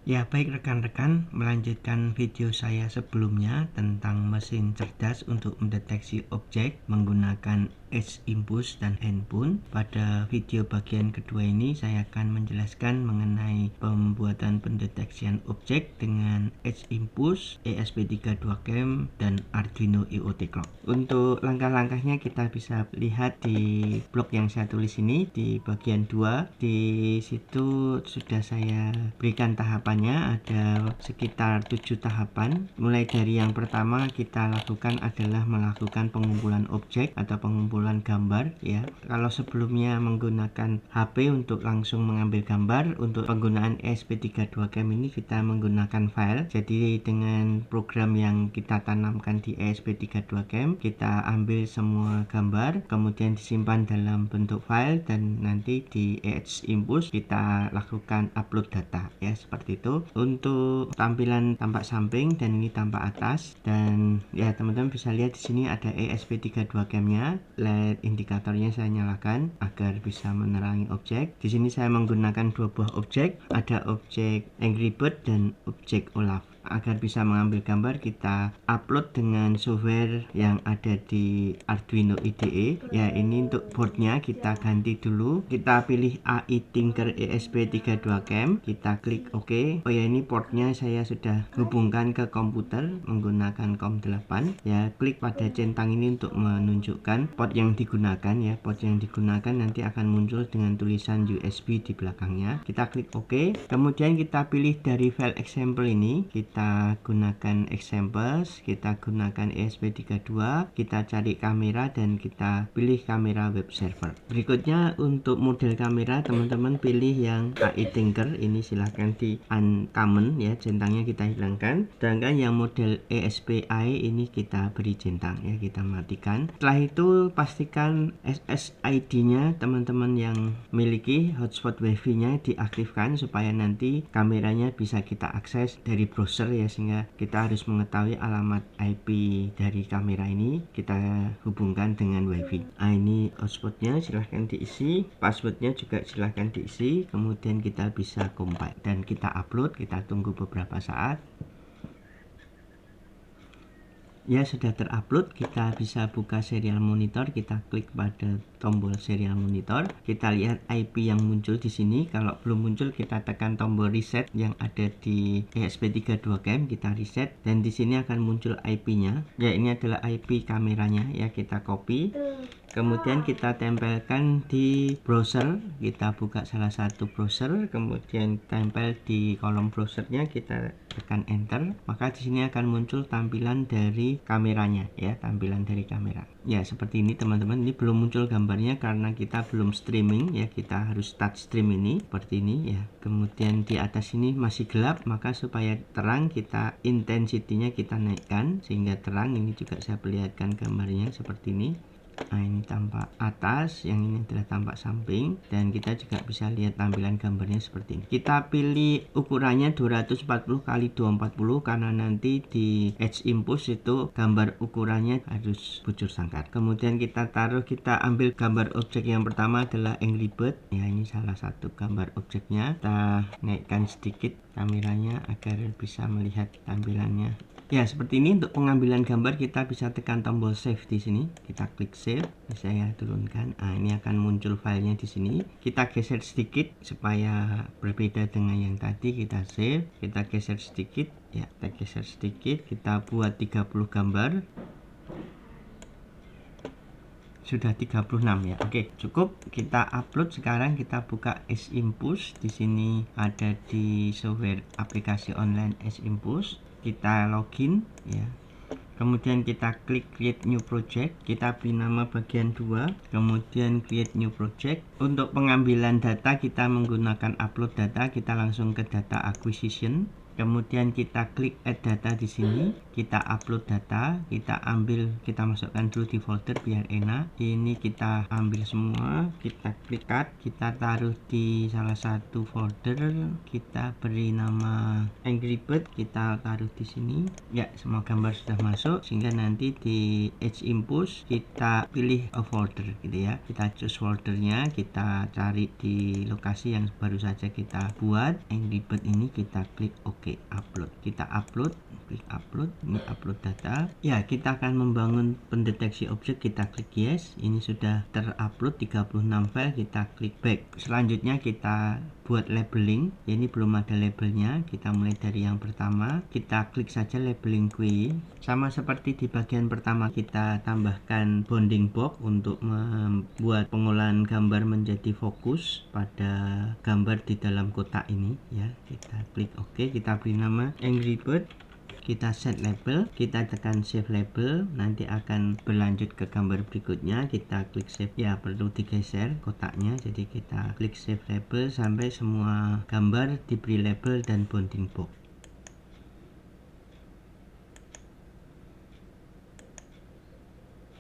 Ya, baik rekan-rekan, melanjutkan video saya sebelumnya tentang mesin cerdas untuk mendeteksi objek menggunakan edge impulse dan handphone. Pada video bagian kedua ini saya akan menjelaskan mengenai pembuatan pendeteksian objek dengan edge impulse, ESP32 dan Arduino IoT Clock. Untuk langkah-langkahnya kita bisa lihat di blog yang saya tulis ini di bagian 2. Di situ sudah saya berikan tahapan, ada sekitar 7 tahapan. Mulai dari yang pertama kita lakukan adalah melakukan pengumpulan objek atau pengumpulan gambar ya. Kalau sebelumnya menggunakan HP untuk langsung mengambil gambar, untuk penggunaan ESP32 ini kita menggunakan file. Jadi dengan program yang kita tanamkan di ESP32 kita ambil semua gambar kemudian disimpan dalam bentuk file dan nanti di edge impulse kita lakukan upload data ya, seperti itu. Untuk tampilan tampak samping dan ini tampak atas, dan ya teman-teman bisa lihat di sini ada ESP32-nya. LED indikatornya saya nyalakan agar bisa menerangi objek. Di sini saya menggunakan dua buah objek, ada objek Angry Bird dan objek Olaf. Agar bisa mengambil gambar kita upload dengan software yang ada di Arduino IDE ya. Ini untuk boardnya kita ganti dulu, kita pilih AI Tinker ESP32 kita klik OK. Oh ya, ini portnya saya sudah hubungkan ke komputer menggunakan COM8 ya. Klik pada centang ini untuk menunjukkan port yang digunakan ya. Port yang digunakan nanti akan muncul dengan tulisan USB di belakangnya. Kita klik OK, kemudian kita pilih dari file example ini, kita gunakan examples, kita gunakan ESP32, kita cari kamera dan kita pilih kamera web server. Berikutnya untuk model kamera teman-teman pilih yang AI Tinker ini, silahkan di uncommon ya, centangnya kita hilangkan. Sedangkan yang model ESPi ini kita beri centang ya, kita matikan. Setelah itu pastikan SSID nya teman-teman yang miliki hotspot wifi nya diaktifkan supaya nanti kameranya bisa kita akses dari browser ya, sehingga kita harus mengetahui alamat IP dari kamera ini kita hubungkan dengan wifi. Nah, ini hotspotnya silahkan diisi, passwordnya juga silahkan diisi, kemudian kita bisa compile dan kita upload. Kita tunggu beberapa saat ya. Sudah terupload, kita bisa buka serial monitor, kita klik pada tombol serial monitor, kita lihat IP yang muncul di sini. Kalau belum muncul kita tekan tombol reset yang ada di ESP32 kita reset dan di sini akan muncul IP-nya ya. Ini adalah IP kameranya ya, kita copy kemudian kita tempelkan di browser. Kita buka salah satu browser kemudian tempel di kolom browsernya, kita tekan enter, maka di sini akan muncul tampilan dari kameranya ya, tampilan dari kamera ya, seperti ini teman-teman. Ini belum muncul gambarnya karena kita belum streaming ya, kita harus start stream ini seperti ini ya. Kemudian di atas ini masih gelap, maka supaya terang kita intensity-nya kita naikkan sehingga terang. Ini juga saya perlihatkan gambarnya seperti ini. Nah, ini tampak atas, yang ini adalah tampak samping, dan kita juga bisa lihat tampilan gambarnya seperti ini. Kita pilih ukurannya 240 x 240 karena nanti di edge impulse itu gambar ukurannya harus bujur sangkar. Kemudian kita taruh, kita ambil gambar objek yang pertama adalah Angry Bird ya, ini salah satu gambar objeknya. Kita naikkan sedikit kameranya agar bisa melihat tampilannya. Ya, seperti ini. Untuk pengambilan gambar kita bisa tekan tombol save di sini. Kita klik save. Saya turunkan. Nah, ini akan muncul filenya di sini. Kita geser sedikit supaya berbeda dengan yang tadi. Kita save. Kita geser sedikit. Ya, kita geser sedikit. Kita buat 30 gambar. Sudah 36 ya. Oke, cukup. Kita upload. Sekarang kita buka edge impulse. Di sini ada di software aplikasi online edge impulse. Kita login ya. Kemudian kita klik create new project, kita beri nama bagian 2, kemudian create new project. Untuk pengambilan data kita menggunakan upload data, kita langsung ke data acquisition. Kemudian kita klik add data di sini, kita upload data, kita masukkan dulu di folder biar enak. Ini kita ambil semua, kita klik cut, kita taruh di salah satu folder, kita beri nama Angry Bird, kita taruh di sini. Ya, semua gambar sudah masuk, sehingga nanti di Edge Impulse kita pilih a folder gitu ya. Kita choose foldernya, kita cari di lokasi yang baru saja kita buat Angry Bird ini, kita klik OK. Upload, kita upload, klik upload, ini upload data ya. Kita akan membangun pendeteksi objek, kita klik yes. Ini sudah terupload 36 file, kita klik back. Selanjutnya kita buat labeling, ya, ini belum ada labelnya. Kita mulai dari yang pertama, kita klik saja labeling query. Sama seperti di bagian pertama, kita tambahkan bounding box untuk membuat pengolahan gambar menjadi fokus pada gambar di dalam kotak ini ya. Kita klik OK, kita beri nama Angry Bird, kita set label, kita tekan save label, nanti akan berlanjut ke gambar berikutnya. Kita klik save, ya perlu digeser kotaknya, jadi kita klik save label sampai semua gambar diberi label dan bounding box.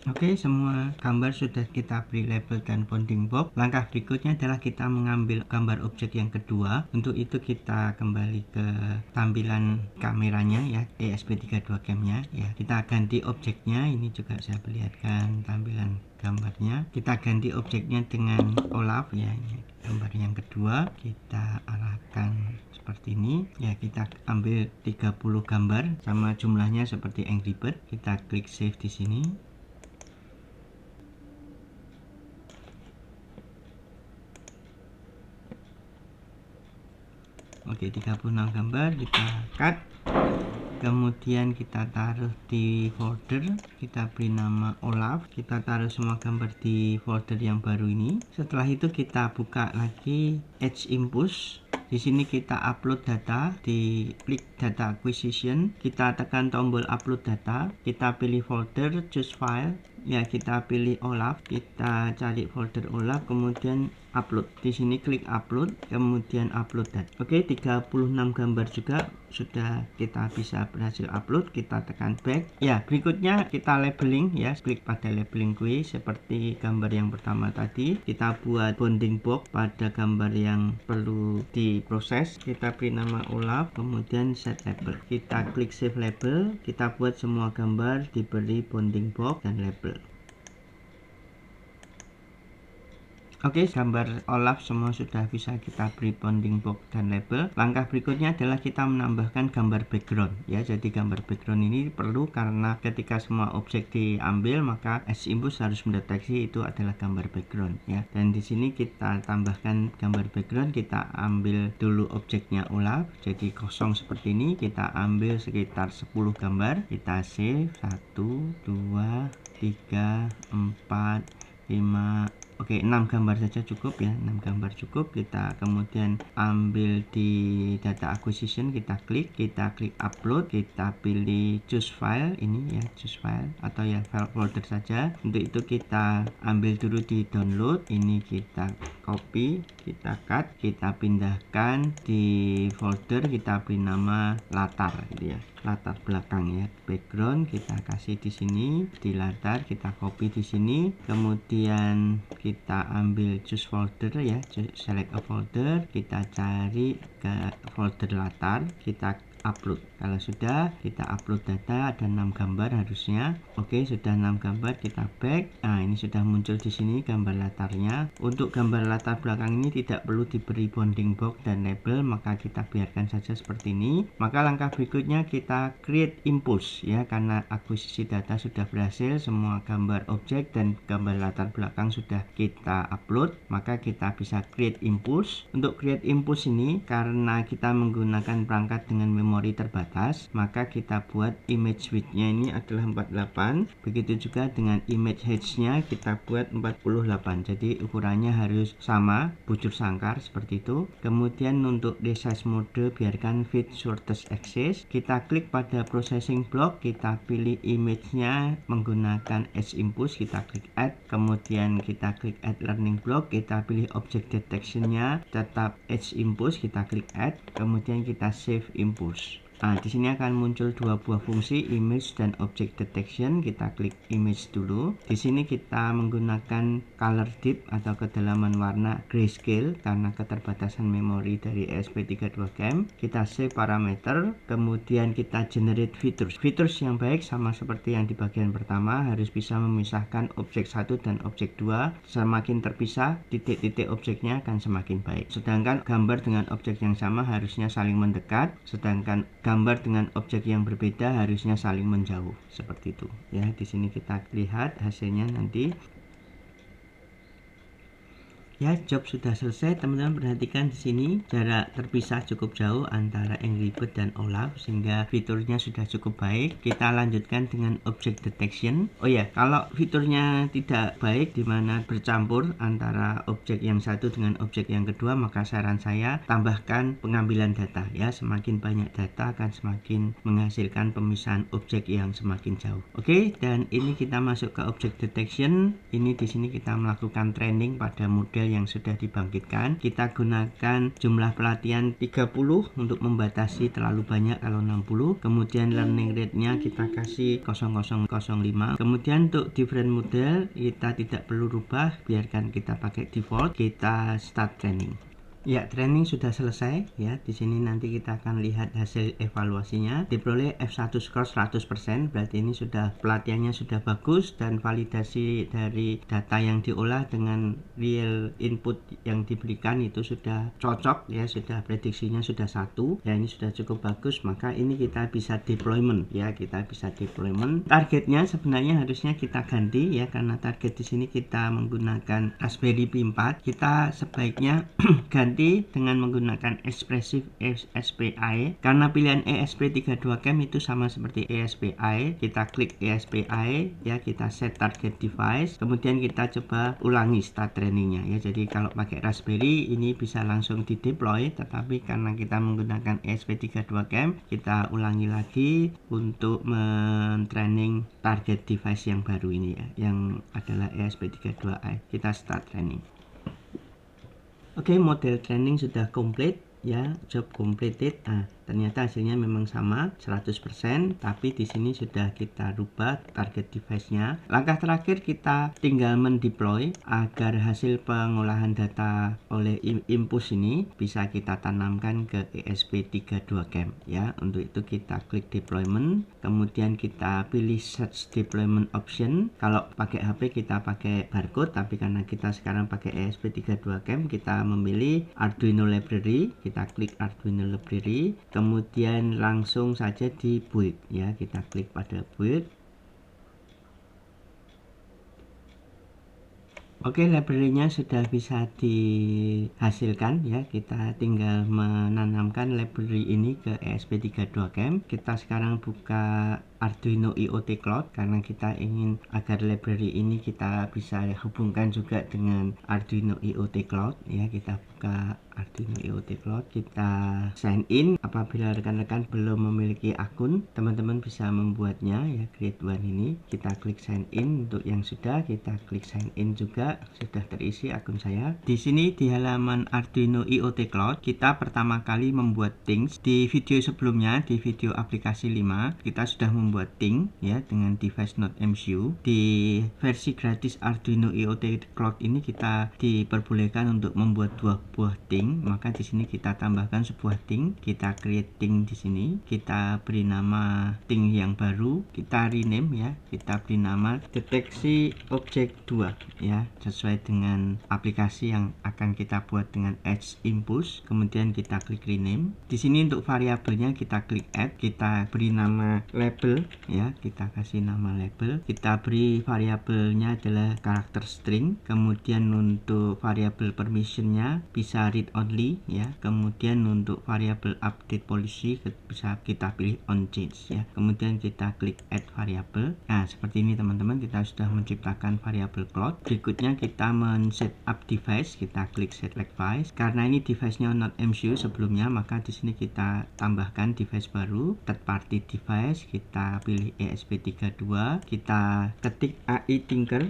Oke, semua gambar sudah kita beri label dan bounding box. Langkah berikutnya adalah kita mengambil gambar objek yang kedua. Untuk itu kita kembali ke tampilan kameranya ya, ESP32 cam-nya ya. Kita ganti objeknya, ini juga saya perlihatkan tampilan gambarnya. Kita ganti objeknya dengan Olaf ya, ini gambar yang kedua. Kita arahkan seperti ini ya. Kita ambil 30 gambar sama jumlahnya seperti Angry Bird. Kita klik save di sini. Oke, 36 gambar kita cut, kemudian kita taruh di folder, kita beri nama Olaf, kita taruh semua gambar di folder yang baru ini. Setelah itu kita buka lagi Edge Impulse. Di sini kita upload data, di klik data acquisition, kita tekan tombol upload data, kita pilih folder, choose file, ya kita pilih Olaf, kita cari folder Olaf, kemudian upload. Di sini klik upload, kemudian upload data. Oke, 36 gambar juga sudah kita bisa berhasil upload. Kita tekan back. Ya, berikutnya kita labeling ya, klik pada labeling query seperti gambar yang pertama tadi. Kita buat bounding box pada gambar yang perlu diproses. Kita beri nama Olaf, kemudian set label. Kita klik save label, kita buat semua gambar diberi bounding box dan label. Oke, gambar Olaf semua sudah bisa kita beri bounding box dan label. Langkah berikutnya adalah kita menambahkan gambar background ya. Jadi gambar background ini perlu karena ketika semua objek diambil maka Edge Impulse harus mendeteksi itu adalah gambar background ya. Dan di sini kita tambahkan gambar background, kita ambil dulu objeknya Olaf jadi kosong seperti ini. Kita ambil sekitar 10 gambar, kita save 1 2 3 4 5. Oke, 6 gambar saja cukup ya, 6 gambar cukup. Kita kemudian ambil di data acquisition, kita klik upload, kita pilih choose file ini ya, choose file atau ya file folder saja. Untuk itu kita ambil dulu di download, ini kita copy, kita cut, kita pindahkan di folder, kita beri nama latar gitu ya, latar belakang ya, background kita kasih di sini, di latar kita copy di sini, kemudian kita ambil choose folder ya, select a folder, kita cari ke folder latar, kita upload. Kalau sudah, kita upload data, ada 6 gambar harusnya. Oke, sudah 6 gambar, kita back. Nah, ini sudah muncul di sini gambar latarnya. Untuk gambar latar belakang ini tidak perlu diberi bounding box dan label, maka kita biarkan saja seperti ini. Maka langkah berikutnya kita create impulse ya, karena akuisisi data sudah berhasil, semua gambar objek dan gambar latar belakang sudah kita upload, maka kita bisa create impulse. Untuk create impulse ini karena kita menggunakan perangkat dengan memori terbatas, maka kita buat image width-nya ini adalah 48. Begitu juga dengan image height-nya kita buat 48. Jadi ukurannya harus sama, bujur sangkar seperti itu. Kemudian untuk resize mode biarkan fit shortest axis. Kita klik pada processing block, kita pilih image-nya menggunakan Edge Impulse, kita klik add. Kemudian kita klik add learning block, kita pilih object detection-nya tetap Edge Impulse, kita klik add. Kemudian kita save impulse. Nah, di sini akan muncul dua buah fungsi, image dan object detection. Kita klik image dulu. Di sini kita menggunakan color depth atau kedalaman warna grayscale karena keterbatasan memori dari ESP32CAM. Kita save parameter, kemudian kita generate features. Features yang baik sama seperti yang di bagian pertama, harus bisa memisahkan objek 1 dan objek 2. Semakin terpisah, titik-titik objeknya akan semakin baik. Sedangkan gambar dengan objek yang sama harusnya saling mendekat, sedangkan gambar dengan objek yang berbeda harusnya saling menjauh, seperti itu ya. Di sini kita lihat hasilnya nanti. Ya, job sudah selesai. Teman-teman perhatikan di sini jarak terpisah cukup jauh antara Angry Bird dan Olaf sehingga fiturnya sudah cukup baik. Kita lanjutkan dengan object detection. Oh ya, kalau fiturnya tidak baik di mana bercampur antara objek yang satu dengan objek yang kedua, maka saran saya tambahkan pengambilan data ya. Semakin banyak data akan semakin menghasilkan pemisahan objek yang semakin jauh. Oke, dan ini kita masuk ke object detection. Ini di sini kita melakukan training pada model yang sudah dibangkitkan. Kita gunakan jumlah pelatihan 30 untuk membatasi terlalu banyak kalau 60. Kemudian learning rate-nya kita kasih 0005. Kemudian untuk different model kita tidak perlu rubah, biarkan kita pakai default. Kita start training. Ya, training sudah selesai ya. Di sini nanti kita akan lihat hasil evaluasinya. Diperoleh F1 score 100%, berarti ini sudah pelatihannya sudah bagus dan validasi dari data yang diolah dengan real input yang diberikan itu sudah cocok ya, sudah prediksinya sudah 1. Ya, ini sudah cukup bagus, maka ini kita bisa deployment ya, kita bisa deployment. Targetnya sebenarnya harusnya kita ganti ya, karena target di sini kita menggunakan Raspberry Pi 4. Kita sebaiknya ganti dengan menggunakan Expressive ESP-i karena pilihan ESP32CAM itu sama seperti ESP-i. Kita klik ESP-i ya, kita set target device, kemudian kita coba ulangi start trainingnya ya. Jadi kalau pakai Raspberry ini bisa langsung di deploy, tetapi karena kita menggunakan ESP32CAM kita ulangi lagi untuk men-training target device yang baru ini ya, yang adalah ESP32i. Kita start training. Oke, model training sudah komplit ya, job completed. Nah, ternyata hasilnya memang sama 100%, tapi di sini sudah kita rubah target device-nya. Langkah terakhir kita tinggal mendeploy agar hasil pengolahan data oleh Impus ini bisa kita tanamkan ke ESP32CAM ya. Untuk itu kita klik deployment, kemudian kita pilih search deployment option. Kalau pakai HP kita pakai barcode, tapi karena kita sekarang pakai ESP32CAM kita memilih Arduino library. Kita klik Arduino library, kemudian langsung saja di build ya, kita klik pada build. Oke, library-nya sudah bisa dihasilkan ya. Kita tinggal menanamkan library ini ke ESP32CAM. Kita sekarang buka Arduino IoT Cloud karena kita ingin agar library ini kita bisa hubungkan juga dengan Arduino IoT Cloud ya. Kita buka Arduino IoT Cloud, kita sign in. Apabila rekan-rekan belum memiliki akun, teman-teman bisa membuatnya ya, create one ini. Kita klik sign in. Untuk yang sudah, kita klik sign in juga, sudah terisi akun saya. Di sini di halaman Arduino IoT Cloud kita pertama kali membuat things. Di video sebelumnya, di video aplikasi 5, kita sudah membuat thing ya dengan device Node MCU. Di versi gratis Arduino IoT Cloud ini kita diperbolehkan untuk membuat dua buah thing. Maka di sini kita tambahkan sebuah thing, kita create thing di sini, kita beri nama thing yang baru, kita rename ya, kita beri nama deteksi objek 2 ya, sesuai dengan aplikasi yang akan kita buat dengan Edge Impulse. Kemudian kita klik rename. Di sini untuk variabelnya kita klik add, kita beri nama label ya, kita kasih nama label, kita beri variabelnya adalah karakter string. Kemudian untuk variabel permissionnya bisa read only ya. Kemudian untuk variabel update policy bisa kita pilih on change ya. Kemudian kita klik add variable. Nah, seperti ini teman-teman, kita sudah menciptakan variabel cloud. Berikutnya kita men-set up device, kita klik select device. Karena ini device-nya Node MCU sebelumnya, maka di sini kita tambahkan device baru, third party device. Kita kita pilih ESP32, kita ketik AI Tinker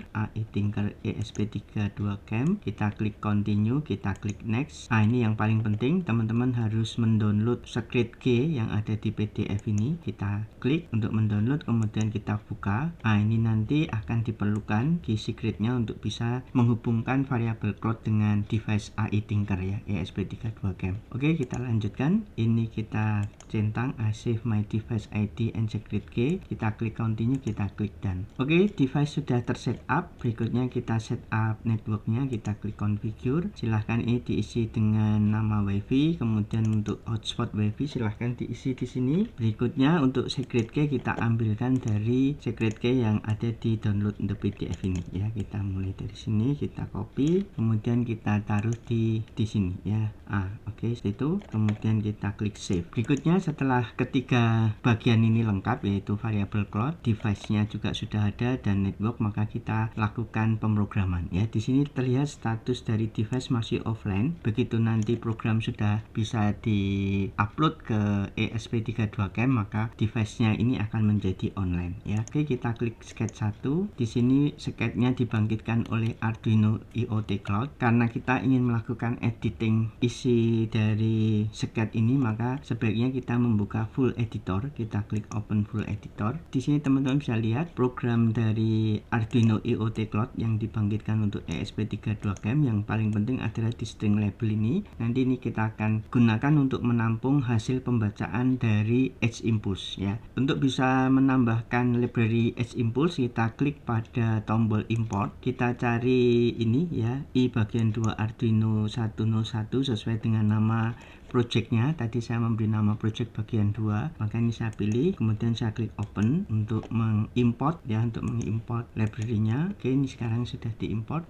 ESP32 Cam, kita klik continue, kita klik next. Nah, ini yang paling penting, teman-teman harus mendownload secret key yang ada di PDF ini. Kita klik untuk mendownload, kemudian kita buka. Nah, ini nanti akan diperlukan key secretnya untuk bisa menghubungkan variabel cloud dengan device AI Tinker ya, ESP32 Cam. Oke, kita lanjutkan. Ini kita centang save my device ID and secret key, kita klik continue, kita klik done. Oke, device sudah terset up. Berikutnya kita set up networknya, kita klik configure. Silahkan ini diisi dengan nama wifi, kemudian untuk hotspot wifi silahkan diisi di sini. Berikutnya untuk secret key kita ambilkan dari secret key yang ada di download untuk PDF ini ya. Kita mulai dari sini, kita copy, kemudian kita taruh di sini ya. Oke, itu kemudian kita klik save. Berikutnya setelah ketiga bagian ini lengkap, yaitu variabel cloud, device-nya juga sudah ada, dan network, maka kita lakukan pemrograman ya. Di sini terlihat status dari device masih offline. Begitu nanti program sudah bisa di-upload ke ESP32 Cam, maka device-nya ini akan menjadi online ya. Oke, kita klik sketch 1. Di sini sketch-nya dibangkitkan oleh Arduino IoT Cloud. Karena kita ingin melakukan editing isi dari sketch ini, maka sebaiknya kita membuka full editor. Kita klik open full editor. Di sini teman-teman bisa lihat program dari Arduino IoT Cloud yang dibangkitkan untuk ESP32 Cam. Yang paling penting adalah di string label ini. Nanti ini kita akan gunakan untuk menampung hasil pembacaan dari Edge Impulse ya. Untuk bisa menambahkan library Edge Impulse, kita klik pada tombol import. Kita cari ini ya, i bagian 2 Arduino 101 sesuai dengan nama projectnya. Tadi saya memberi nama project bagian 2, maka ini saya pilih, kemudian saya klik open untuk mengimport ya, untuk mengimport library-nya. Oke, ini sekarang sudah diimport.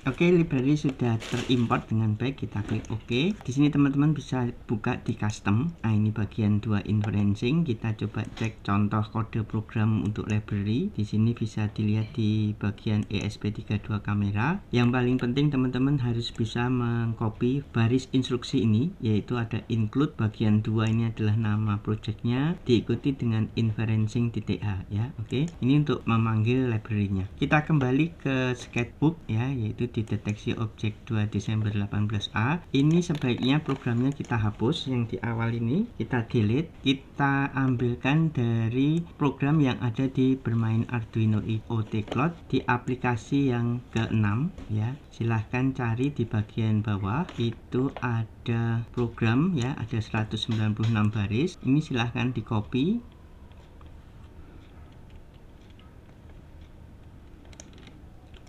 Oke, library sudah terimport dengan baik, kita klik OK. Di sini teman-teman bisa buka di custom. Nah, ini bagian 2 inferencing. Kita coba cek contoh kode program untuk library. Di sini bisa dilihat di bagian ESP32 kamera. Yang paling penting teman-teman harus bisa mengcopy baris instruksi ini, yaitu ada include bagian 2, ini adalah nama projectnya, diikuti dengan inferencing.h ya. Oke, ini untuk memanggil library-nya. Kita kembali ke sketchbook ya, yaitu di deteksi objek 2 Desember 18A. Ini sebaiknya programnya kita hapus, yang di awal ini kita delete, kita ambilkan dari program yang ada di bermain Arduino IoT Cloud di aplikasi yang ke-6 ya. Silahkan cari di bagian bawah, itu ada program ya, ada 196 baris. Ini silahkan di copy.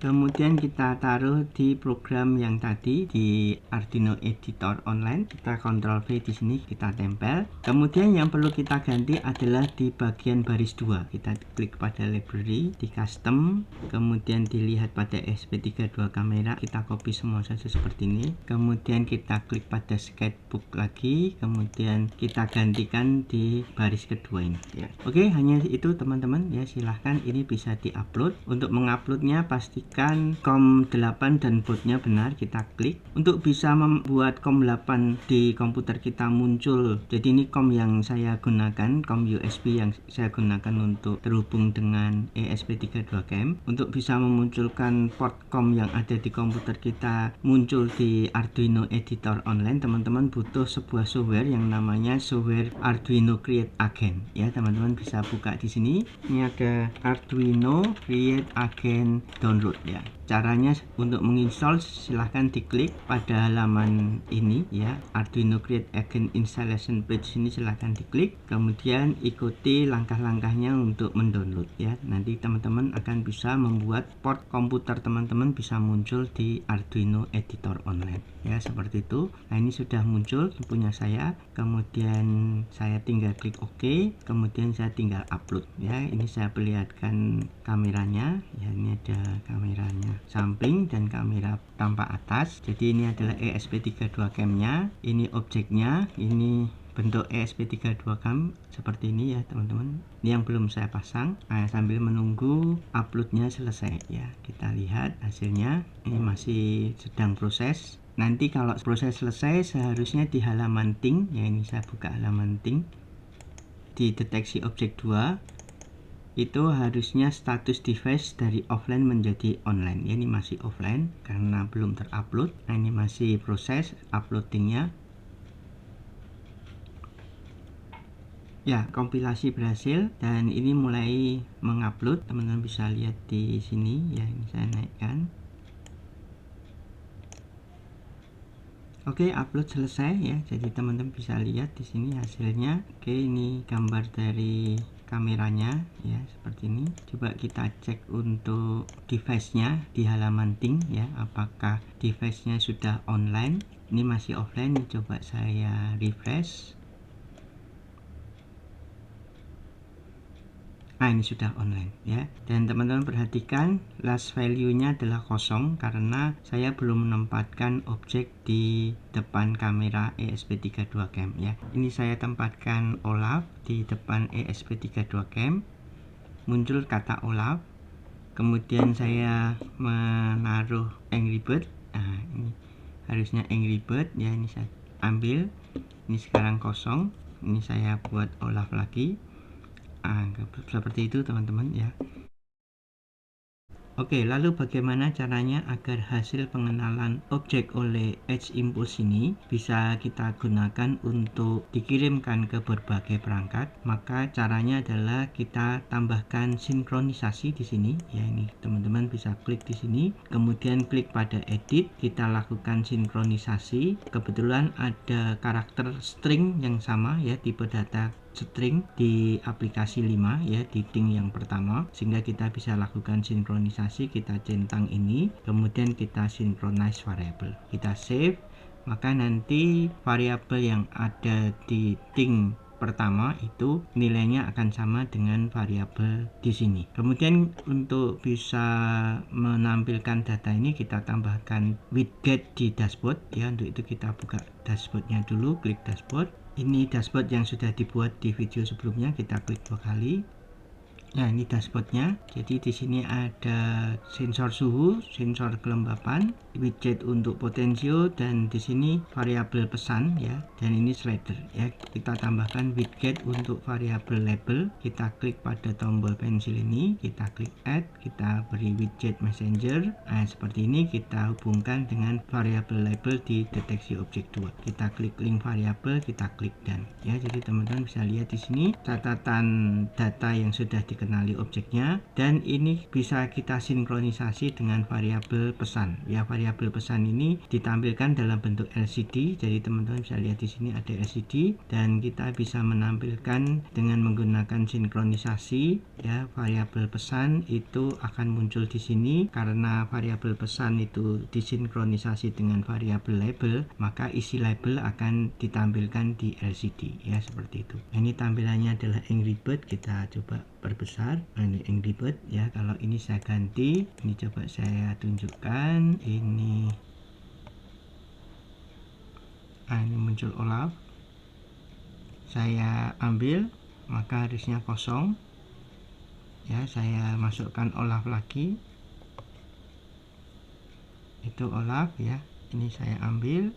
Kemudian kita taruh di program yang tadi di Arduino Editor Online. Kita Ctrl V di sini, kita tempel. Kemudian yang perlu kita ganti adalah di bagian baris 2. Kita klik pada library, di custom, kemudian dilihat pada ESP32 kamera. Kita copy semua saja seperti ini. Kemudian kita klik pada sketchbook lagi, kemudian kita gantikan di baris kedua ini ya. Oke, hanya itu teman-teman ya. Silahkan ini bisa diupload. Untuk menguploadnya pastikan COM8 dan bootnya benar, kita klik. Untuk bisa membuat COM8 di komputer kita muncul, jadi ini COM yang saya gunakan, COM USB yang saya gunakan untuk terhubung dengan ESP32 Cam. Untuk bisa memunculkan port COM yang ada di komputer kita muncul di Arduino Editor Online, teman-teman butuh sebuah software yang namanya software Arduino Create Agent ya. Teman-teman bisa buka di sini. Ini ada Arduino Create Agent download ya. Caranya untuk menginstall silahkan diklik pada halaman ini ya, Arduino Create Agent Installation Page ini silahkan diklik, kemudian ikuti langkah-langkahnya untuk mendownload ya. Nanti teman-teman akan bisa membuat port komputer teman-teman bisa muncul di Arduino Editor Online ya, seperti itu. Nah, ini sudah muncul punya saya, kemudian saya tinggal klik OK, kemudian saya tinggal upload ya. Ini saya perlihatkan kameranya ya, ini ada kameranya samping dan kamera tampak atas. Jadi ini adalah ESP32 Cam-nya, ini objeknya, ini bentuk ESP32 Cam seperti ini ya teman-teman. Ini yang belum saya pasang. Nah, sambil menunggu uploadnya selesai ya, kita lihat hasilnya. Ini masih sedang proses. Nanti kalau proses selesai seharusnya di halaman ting ya, ini saya buka halaman ting. di deteksi objek 2 itu harusnya status device dari offline menjadi online. Ya, ini masih offline karena belum terupload. Nah, ini masih proses uploadingnya. Ya, kompilasi berhasil dan ini mulai mengupload. Teman-teman bisa lihat di sini ya, ini saya naikkan. Oke, upload selesai ya. Jadi teman-teman bisa lihat di sini hasilnya. Oke, ini gambar dari kameranya ya, seperti ini. Coba kita cek untuk device-nya di halaman Ting ya, apakah device-nya sudah online. Ini masih offline. Coba saya refresh. Nah, ini sudah online ya. Dan teman-teman perhatikan last value-nya adalah kosong karena saya belum menempatkan objek di depan kamera ESP32 Cam ya. Ini saya tempatkan Olaf di depan ESP32 Cam. Muncul kata Olaf. Kemudian saya menaruh Angry Bird. Nah, ini harusnya Angry Bird ya, ini saya ambil. Ini sekarang kosong. Ini saya buat Olaf lagi. Seperti itu teman-teman ya. Oke, lalu bagaimana caranya agar hasil pengenalan objek oleh Edge Impulse ini bisa kita gunakan untuk dikirimkan ke berbagai perangkat? Maka caranya adalah kita tambahkan sinkronisasi di sini. Ya, ini teman-teman bisa klik di sini, kemudian klik pada edit, kita lakukan sinkronisasi. Kebetulan ada karakter string yang sama ya, tipe data string di aplikasi 5 ya, di Ting yang pertama, sehingga kita bisa lakukan sinkronisasi. Kita centang ini, kemudian kita synchronize variable, kita save, maka nanti variabel yang ada di Ting pertama itu nilainya akan sama dengan variabel di sini. Kemudian untuk bisa menampilkan data ini kita tambahkan widget di dashboard ya. Untuk itu kita buka dashboardnya dulu, klik dashboard. Ini dashboard yang sudah dibuat di video sebelumnya, kita klik 2 kali. Nah, ini dashboardnya. Jadi di sini ada sensor suhu, sensor kelembapan, widget untuk potensio, dan di sini variabel pesan ya. Dan ini slider ya. Kita tambahkan widget untuk variabel label. Kita klik pada tombol pensil ini, kita klik add, kita beri widget messenger. Nah, seperti ini kita hubungkan dengan variabel label di deteksi objek 2. Kita klik link variabel, kita klik done ya. Jadi teman-teman bisa lihat di sini catatan data yang sudah dikenali objeknya, dan ini bisa kita sinkronisasi dengan variabel pesan ya. Variabel pesan ini ditampilkan dalam bentuk LCD. Jadi teman-teman bisa lihat di sini ada LCD, dan kita bisa menampilkan dengan menggunakan sinkronisasi ya. Variabel pesan itu akan muncul di sini karena variabel pesan itu disinkronisasi dengan variabel label, maka isi label akan ditampilkan di LCD ya, seperti itu. Ini tampilannya adalah Angry Bird. Kita coba perbesar. Nah, ini Angry Bird ya. Kalau ini saya ganti, ini coba saya tunjukkan ini. Nah, ini muncul Olaf. Saya ambil, maka harusnya kosong ya. Saya masukkan Olaf lagi, itu Olaf ya. Ini saya ambil,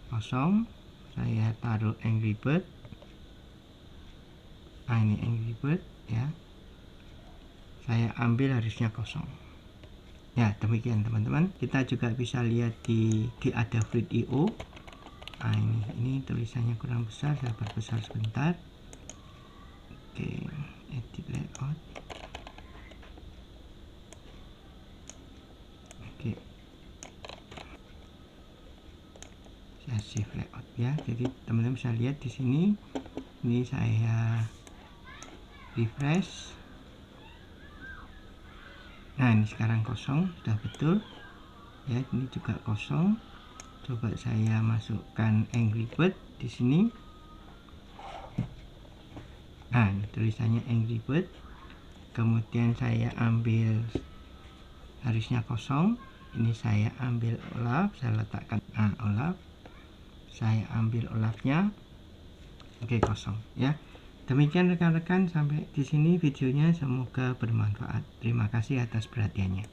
kosong. Saya taruh Angry Bird. Nah, ini Angry Bird ya. Saya ambil, harusnya kosong ya. Demikian teman-teman. Kita juga bisa lihat di ada Fluid.io. Nah, ini tulisannya kurang besar, saya perbesar sebentar. Oke, edit layout. Oke, saya save layout ya. Jadi teman-teman bisa lihat di sini. Ini saya refresh. Nah, ini sekarang kosong, sudah betul ya. Ini juga kosong. Coba saya masukkan Angry Bird di sini. Nah, ini tulisannya Angry Bird. Kemudian saya ambil, harusnya kosong. Ini saya ambil Olaf, saya letakkan Olaf. Saya ambil Olafnya. Oke, kosong ya. Demikian rekan-rekan, sampai di sini videonya, semoga bermanfaat. Terima kasih atas perhatiannya.